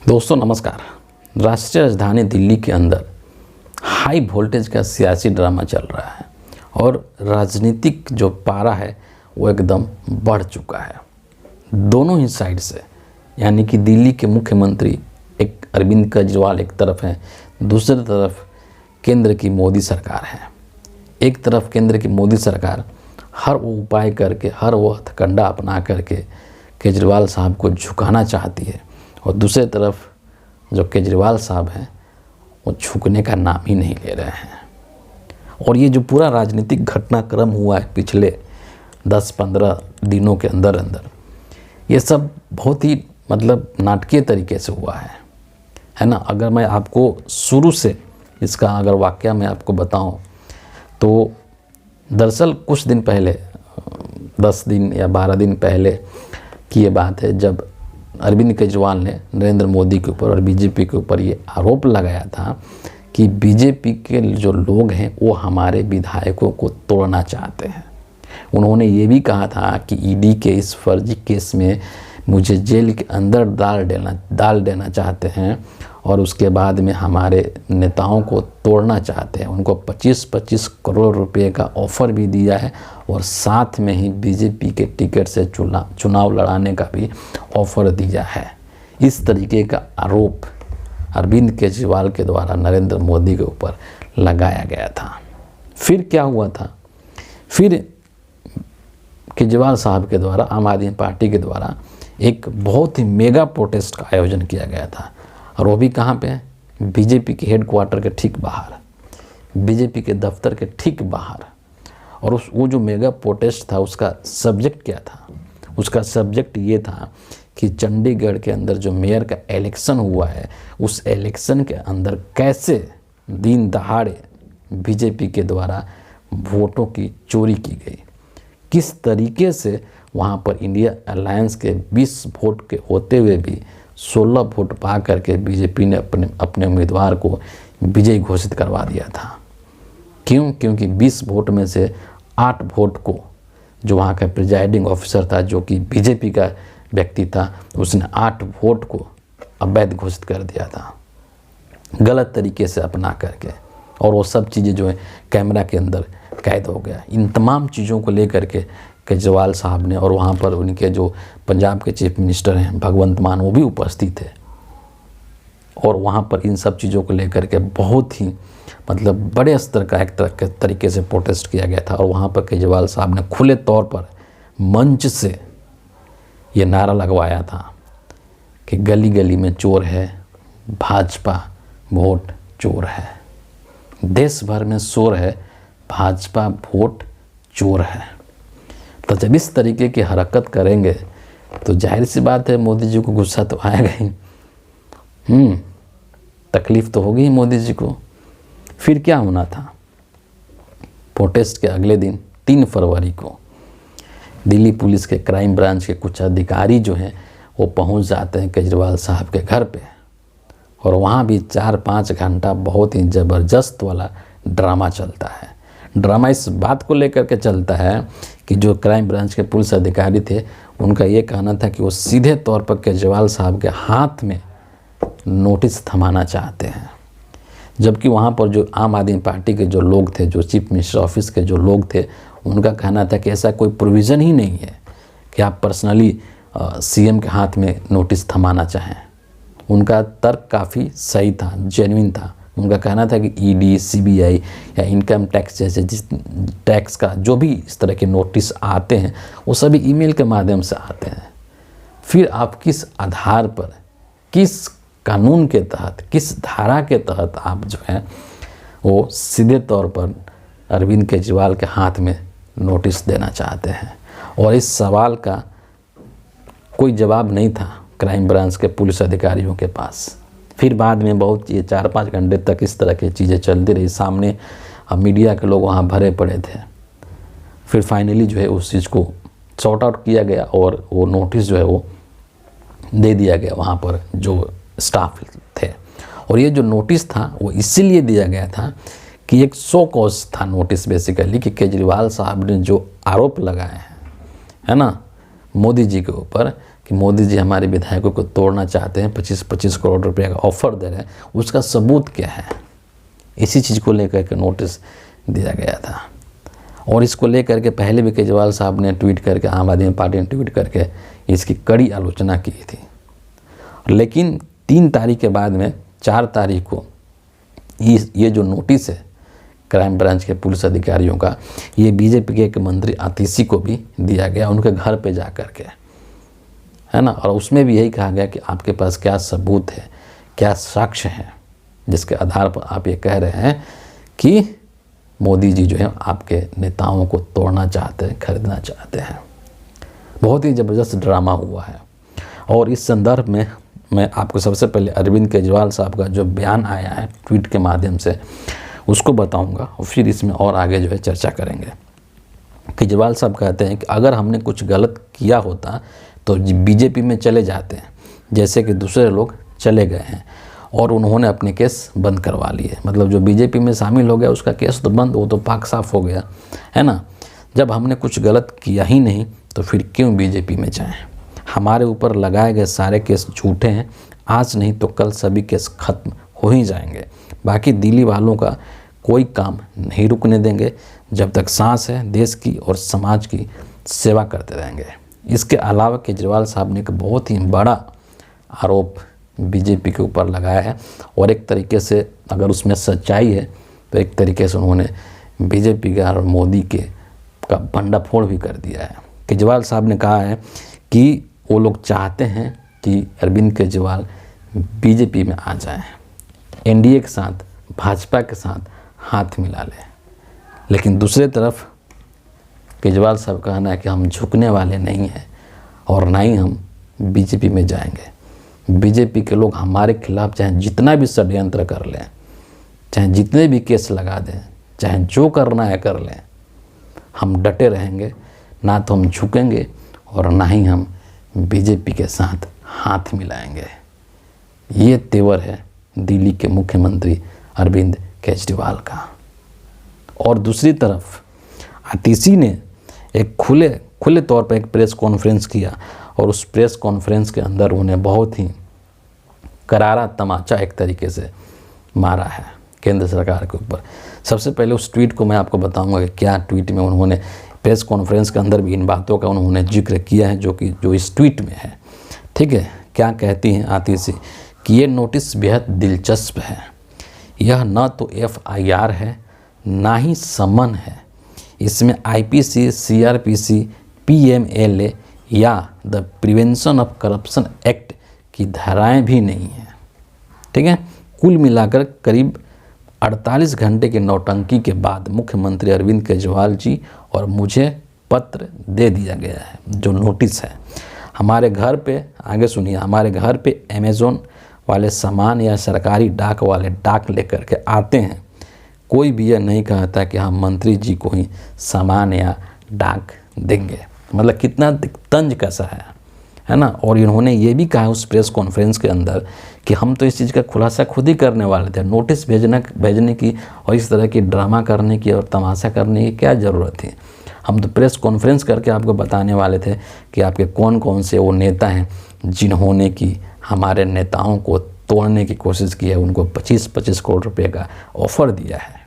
दोस्तों नमस्कार। राष्ट्रीय राजधानी दिल्ली के अंदर हाई वोल्टेज का सियासी ड्रामा चल रहा है और राजनीतिक जो पारा है वो एकदम बढ़ चुका है दोनों ही साइड से। यानी कि दिल्ली के मुख्यमंत्री एक अरविंद केजरीवाल एक तरफ है, दूसरी तरफ केंद्र की मोदी सरकार है। एक तरफ केंद्र की मोदी सरकार हर वो उपाय करके, हर वो हथकंडा अपना करके केजरीवाल साहब को झुकाना चाहती है और दूसरी तरफ जो केजरीवाल साहब हैं वो झुकने का नाम ही नहीं ले रहे हैं। और ये जो पूरा राजनीतिक घटनाक्रम हुआ है पिछले 10-15 दिनों के अंदर ये सब बहुत ही नाटकीय तरीके से हुआ है ना। अगर मैं आपको शुरू से इसका अगर वाकया मैं आपको बताऊं तो दरअसल कुछ दिन पहले 10 दिन या 12 दिन पहले की ये बात है जब अरविंद केजरीवाल ने नरेंद्र मोदी के ऊपर और बीजेपी के ऊपर ये आरोप लगाया था कि बीजेपी के जो लोग हैं वो हमारे विधायकों को तोड़ना चाहते हैं। उन्होंने ये भी कहा था कि ईडी के इस फर्जी केस में मुझे जेल के अंदर डाल देना चाहते हैं और उसके बाद में हमारे नेताओं को तोड़ना चाहते हैं। उनको 25-25 करोड़ रुपए का ऑफ़र भी दिया है और साथ में ही बीजेपी के टिकट से चुनाव लड़ाने का भी ऑफ़र दिया है। इस तरीके का आरोप अरविंद केजरीवाल के द्वारा नरेंद्र मोदी के ऊपर लगाया गया था। फिर क्या हुआ था, फिर केजरीवाल साहब के द्वारा, आम आदमी पार्टी के द्वारा एक बहुत ही मेगा प्रोटेस्ट का आयोजन किया गया था और वो भी कहाँ पे, बीजेपी के हेडक्वार्टर के ठीक बाहर, बीजेपी के दफ्तर के ठीक बाहर। और वो जो मेगा प्रोटेस्ट था उसका सब्जेक्ट क्या था? उसका सब्जेक्ट ये था कि चंडीगढ़ के अंदर जो मेयर का इलेक्शन हुआ है उस इलेक्शन के अंदर कैसे दिन दहाड़े बीजेपी के द्वारा वोटों की चोरी की गई, किस तरीके से वहाँ पर इंडिया अलायंस के 20 वोट के होते हुए भी 16 वोट पा करके बीजेपी ने अपने उम्मीदवार को विजयी घोषित करवा दिया था। क्यों? क्योंकि 20 वोट में से 8 वोट को जो वहाँ का प्रिजाइडिंग ऑफिसर था जो कि बीजेपी का व्यक्ति था, उसने 8 वोट को अवैध घोषित कर दिया था गलत तरीके से अपना करके। और वो सब चीज़ें जो है कैमरा के अंदर कैद हो गया। इन तमाम चीज़ों को लेकर के केजरीवाल साहब ने, और वहाँ पर उनके जो पंजाब के चीफ मिनिस्टर हैं भगवंत मान, वो भी उपस्थित थे और वहाँ पर इन सब चीज़ों को लेकर के बहुत ही बड़े स्तर का एक तरीके से प्रोटेस्ट किया गया था। और वहाँ पर केजरीवाल साहब ने खुले तौर पर मंच से ये नारा लगवाया था कि गली गली में चोर है, भाजपा वोट चोर है, देश भर में शोर है, भाजपा वोट चोर है। तो जब इस तरीके की हरकत करेंगे तो जाहिर सी बात है मोदी जी को गुस्सा तो आएगा ही, तकलीफ़ तो होगी ही मोदी जी को। फिर क्या होना था, प्रोटेस्ट के अगले दिन 3 फरवरी को दिल्ली पुलिस के क्राइम ब्रांच के कुछ अधिकारी जो हैं वो पहुंच जाते हैं केजरीवाल साहब के घर पे और वहाँ भी 4-5 घंटा बहुत ही ज़बरदस्त वाला ड्रामा चलता है। ड्रामा इस बात को लेकर के चलता है कि जो क्राइम ब्रांच के पुलिस अधिकारी थे उनका ये कहना था कि वो सीधे तौर पर केजरीवाल साहब के हाथ में नोटिस थमाना चाहते हैं, जबकि वहाँ पर जो आम आदमी पार्टी के जो लोग थे, जो चीफ मिनिस्टर ऑफिस के जो लोग थे, उनका कहना था कि ऐसा कोई प्रोविज़न ही नहीं है कि आप पर्सनली सीएम के हाथ में नोटिस थमाना चाहें। उनका तर्क काफ़ी सही था, जेन्युइन था। उनका कहना था कि ईडी, सीबीआई या इनकम टैक्स जैसे जिस टैक्स का जो भी इस तरह के नोटिस आते हैं वो सभी ईमेल के माध्यम से आते हैं। फिर आप किस आधार पर, किस कानून के तहत, किस धारा के तहत आप जो है वो सीधे तौर पर अरविंद केजरीवाल के हाथ में नोटिस देना चाहते हैं? और इस सवाल का कोई जवाब नहीं था क्राइम ब्रांच के पुलिस अधिकारियों के पास। फिर बाद में बहुत ये 4-5 घंटे तक इस तरह की चीज़ें चलती रही। सामने मीडिया के लोग वहाँ भरे पड़े थे। फिर फाइनली जो है उस चीज़ को सॉर्ट आउट किया गया और वो नोटिस जो है वो दे दिया गया वहाँ पर जो स्टाफ थे। और ये जो नोटिस था वो इसीलिए दिया गया था कि एक सो कॉज था नोटिस बेसिकली, कि केजरीवाल साहब ने जो आरोप लगाए हैं है ना मोदी जी के ऊपर कि मोदी जी हमारे विधायकों को तोड़ना चाहते हैं, 25-25 करोड़ रुपए का ऑफर दे रहे हैं, उसका सबूत क्या है? इसी चीज़ को लेकर के नोटिस दिया गया था। और इसको लेकर के पहले भी केजरीवाल साहब ने ट्वीट करके, आम आदमी पार्टी ने ट्वीट करके इसकी कड़ी आलोचना की थी। लेकिन 3 तारीख के बाद में 4 तारीख को ये जो नोटिस है क्राइम ब्रांच के पुलिस अधिकारियों का, ये बीजेपी के एक मंत्री आतिशी को भी दिया गया, उनके घर पे जा कर के, है ना। और उसमें भी यही कहा गया कि आपके पास क्या सबूत है, क्या साक्ष्य है, जिसके आधार पर आप ये कह रहे हैं कि मोदी जी जो है आपके नेताओं को तोड़ना चाहते हैं, खरीदना चाहते हैं। बहुत ही ज़बरदस्त ड्रामा हुआ है। और इस संदर्भ में मैं आपको सबसे पहले अरविंद केजरीवाल साहब का जो बयान आया है ट्वीट के माध्यम से, उसको बताऊंगा और फिर इसमें और आगे जो है चर्चा करेंगे। केजरीवाल साहब कहते हैं कि अगर हमने कुछ गलत किया होता तो बीजेपी में चले जाते हैं, जैसे कि दूसरे लोग चले गए हैं और उन्होंने अपने केस बंद करवा लिए। मतलब जो बीजेपी में शामिल हो गया उसका केस तो बंद, वो तो पाक साफ हो गया, है ना। जब हमने कुछ गलत किया ही नहीं तो फिर क्यों बीजेपी में जाएं? हमारे ऊपर लगाए गए सारे केस झूठे हैं, आज नहीं तो कल सभी केस खत्म हो ही जाएंगे। बाकी दिल्ली वालों का कोई काम नहीं रुकने देंगे, जब तक सांस है देश की और समाज की सेवा करते रहेंगे। इसके अलावा केजरीवाल साहब ने एक बहुत ही बड़ा आरोप बीजेपी के ऊपर लगाया है और एक तरीके से अगर उसमें सच्चाई है तो एक तरीके से उन्होंने बीजेपी का और मोदी का भंडाफोड़ भी कर दिया है। केजरीवाल साहब ने कहा है कि वो लोग चाहते हैं कि अरविंद केजरीवाल बीजेपी में आ जाएं, एनडीए के साथ, भाजपा के साथ हाथ मिला लें। लेकिन दूसरी तरफ केजरीवाल साहब का कहना है कि हम झुकने वाले नहीं हैं और ना ही हम बीजेपी में जाएंगे। बीजेपी के लोग हमारे खिलाफ चाहे जितना भी षड्यंत्र कर लें, चाहे जितने भी केस लगा दें, चाहे जो करना है कर लें, हम डटे रहेंगे, ना तो हम झुकेंगे और ना ही हम बीजेपी के साथ हाथ मिलाएंगे। ये तेवर है दिल्ली के मुख्यमंत्री अरविंद केजरीवाल का। और दूसरी तरफ आतिशी ने एक खुले तौर पर एक प्रेस कॉन्फ्रेंस किया और उस प्रेस कॉन्फ्रेंस के अंदर उन्हें बहुत ही करारा तमाचा एक तरीके से मारा है केंद्र सरकार के ऊपर। सबसे पहले उस ट्वीट को मैं आपको बताऊंगा कि क्या ट्वीट में उन्होंने प्रेस कॉन्फ्रेंस के अंदर भी इन बातों का उन्होंने जिक्र किया है जो इस ट्वीट में है। ठीक है, क्या कहती हैं आतिशी कि ये नोटिस बेहद दिलचस्प है। यह न तो FIR है ना ही समन है, इसमें IPC, CRPC, PMLA या the prevention of corruption act की धाराएं भी नहीं हैं। ठीक है, कुल मिलाकर करीब 48 घंटे के नौटंकी के बाद मुख्यमंत्री अरविंद केजरीवाल जी और मुझे पत्र दे दिया गया है, जो नोटिस है। हमारे घर पे, आगे सुनिए, हमारे घर पे अमेज़ॉन वाले सामान या सरकारी डाक वाले डाक लेकर के आते हैं। कोई भी यह नहीं कहता कि हम मंत्री जी को ही सामान या डाक देंगे। मतलब कितना तंज कैसा है ना। और इन्होंने ये भी कहा उस प्रेस कॉन्फ्रेंस के अंदर कि हम तो इस चीज़ का खुलासा खुद ही करने वाले थे, नोटिस भेजने की और इस तरह की ड्रामा करने की और तमाशा करने की क्या ज़रूरत थी। हम तो प्रेस कॉन्फ्रेंस करके आपको बताने वाले थे कि आपके कौन कौन से वो नेता हैं जिन्होंने की हमारे नेताओं को तोड़ने की कोशिश की है, उनको 25-25 करोड़ रुपए का ऑफ़र दिया है।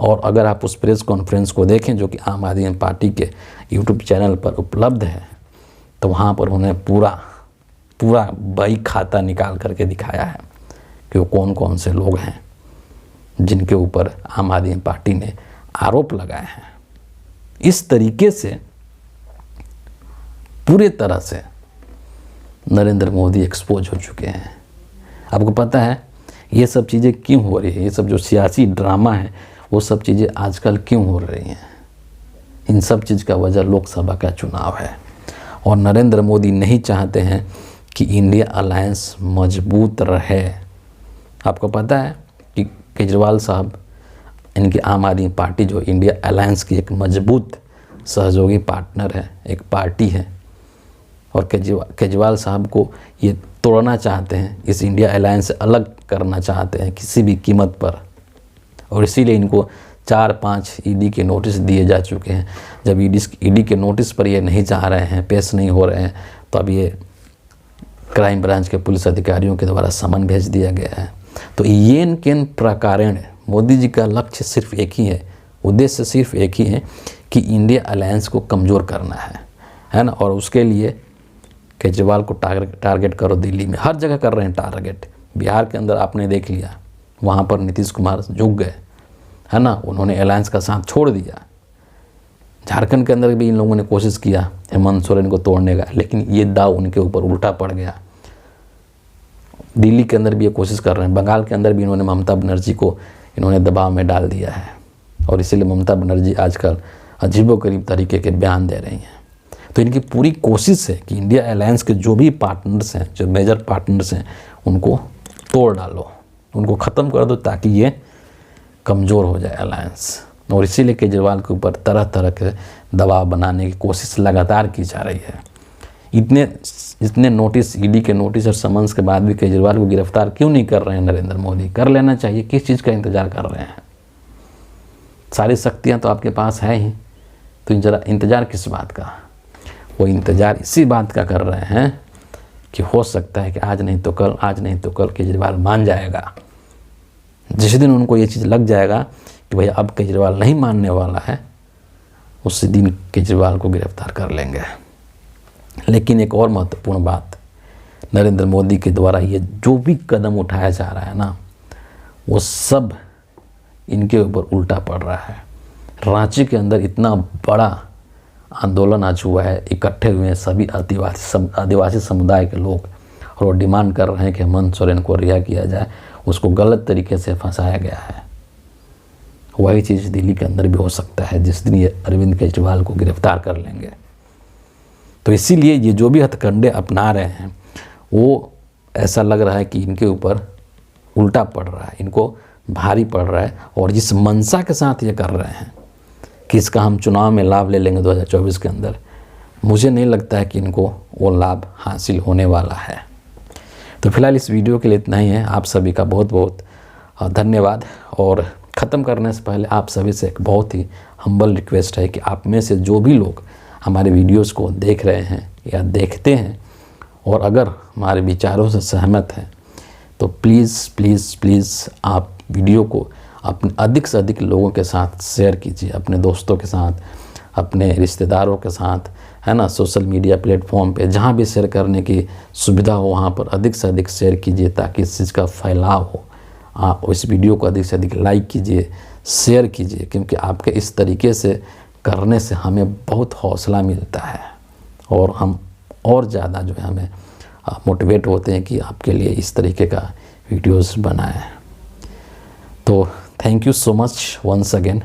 और अगर आप उस प्रेस कॉन्फ्रेंस को देखें जो कि आम आदमी पार्टी के यूट्यूब चैनल पर उपलब्ध है, तो वहाँ पर उन्हें पूरा बही खाता निकाल करके दिखाया है कि वो कौन कौन से लोग हैं जिनके ऊपर आम आदमी पार्टी ने आरोप लगाए हैं। इस तरीके से पूरे तरह से नरेंद्र मोदी एक्सपोज हो चुके हैं। आपको पता है ये सब चीज़ें क्यों हो रही है? ये सब जो सियासी ड्रामा है वो सब चीज़ें आजकल क्यों हो रही हैं? इन सब चीज़ का वजह लोकसभा का चुनाव है और नरेंद्र मोदी नहीं चाहते हैं कि इंडिया अलायंस मजबूत रहे। आपको पता है कि केजरीवाल साहब, इनकी आम आदमी पार्टी जो इंडिया अलायंस की एक मजबूत सहयोगी पार्टनर है, एक पार्टी है, और केजरीवाल साहब को ये तोड़ना चाहते हैं, इस इंडिया अलायंस से अलग करना चाहते हैं किसी भी कीमत पर। और इसीलिए इनको 4-5 ईडी के नोटिस दिए जा चुके हैं। जब ईडी के नोटिस पर ये नहीं जा रहे हैं, पेश नहीं हो रहे हैं, तो अब ये क्राइम ब्रांच के पुलिस अधिकारियों के द्वारा समन भेज दिया गया है। तो येन केन प्रकारेण मोदी जी का लक्ष्य सिर्फ एक ही है, उद्देश्य सिर्फ एक ही है कि इंडिया अलायंस को कमज़ोर करना है ना। और उसके लिए केजरीवाल को टारगेट करो, दिल्ली में हर जगह कर रहे हैं टारगेट। बिहार के अंदर आपने देख लिया, वहाँ पर नीतीश कुमार झुक गए, है ना, उन्होंने अलायंस का साथ छोड़ दिया। झारखंड के अंदर भी इन लोगों ने कोशिश किया हेमंत सोरेन को तोड़ने का, लेकिन ये दाव उनके ऊपर उल्टा पड़ गया। दिल्ली के अंदर भी ये कोशिश कर रहे हैं, बंगाल के अंदर भी इन्होंने ममता बनर्जी को इन्होंने दबाव में डाल दिया है, और इसीलिए ममता बनर्जी आजकल अजीबोगरीब तरीके के बयान दे रही हैं। तो इनकी पूरी कोशिश है कि इंडिया अलायंस के जो भी पार्टनर्स हैं, जो मेजर पार्टनर्स हैं, उनको तोड़ डालो, उनको ख़त्म कर दो, ताकि ये कमज़ोर हो जाए अलायंस। और इसीलिए केजरीवाल के ऊपर तरह तरह के दबाव बनाने की कोशिश लगातार की जा रही है। इतने नोटिस, ईडी के नोटिस और समन्स के बाद भी केजरीवाल को गिरफ्तार क्यों नहीं कर रहे हैं नरेंद्र मोदी? कर लेना चाहिए। किस चीज़ का इंतज़ार कर रहे हैं? सारी शक्तियाँ तो आपके पास है ही, तो जरा इंतज़ार किस बात का? वो इंतज़ार इसी बात का कर रहे हैं कि हो सकता है कि आज नहीं तो कल, आज नहीं तो कल केजरीवाल मान जाएगा। जिस दिन उनको ये चीज़ लग जाएगा कि भाई अब केजरीवाल नहीं मानने वाला है, उसी दिन केजरीवाल को गिरफ्तार कर लेंगे। लेकिन एक और महत्वपूर्ण बात, नरेंद्र मोदी के द्वारा ये जो भी कदम उठाया जा रहा है ना, वो सब इनके ऊपर उल्टा पड़ रहा है। रांची के अंदर इतना बड़ा आंदोलन आज हुआ है, इकट्ठे हुए हैं सभी आदिवासी समुदाय के लोग, और वो डिमांड कर रहे हैं कि हेमंत सोरेन को रिहा किया जाए। उसको गलत तरीके से फंसाया गया है। वही चीज़ दिल्ली के अंदर भी हो सकता है जिस दिन ये अरविंद केजरीवाल को गिरफ्तार कर लेंगे। तो इसीलिए ये जो भी हथकंडे अपना रहे हैं, वो ऐसा लग रहा है कि इनके ऊपर उल्टा पड़ रहा है, इनको भारी पड़ रहा है। और जिस मंशा के साथ ये कर रहे हैं कि इसका हम चुनाव में लाभ ले लेंगे 2024 के अंदर, मुझे नहीं लगता है कि इनको वो लाभ हासिल होने वाला है। तो फिलहाल इस वीडियो के लिए इतना ही है। आप सभी का बहुत बहुत धन्यवाद। और ख़त्म करने से पहले आप सभी से एक बहुत ही हम्बल रिक्वेस्ट है कि आप में से जो भी लोग हमारे वीडियोस को देख रहे हैं या देखते हैं, और अगर हमारे विचारों से सहमत हैं, तो प्लीज़ प्लीज़ प्लीज़ आप वीडियो को अपने अधिक से अधिक लोगों के साथ शेयर कीजिए, अपने दोस्तों के साथ, अपने रिश्तेदारों के साथ, है ना, सोशल मीडिया प्लेटफॉर्म पे जहाँ भी शेयर करने की सुविधा हो वहाँ पर अधिक से अधिक शेयर कीजिए, ताकि इस चीज़ का फैलाव हो। आप इस वीडियो को अधिक से अधिक लाइक कीजिए, शेयर कीजिए, क्योंकि आपके इस तरीके से करने से हमें बहुत हौसला मिलता है, और हम और ज़्यादा जो है हमें मोटिवेट होते हैं कि आपके लिए इस तरीके का वीडियोस बनाएं। तो thank you so much once again.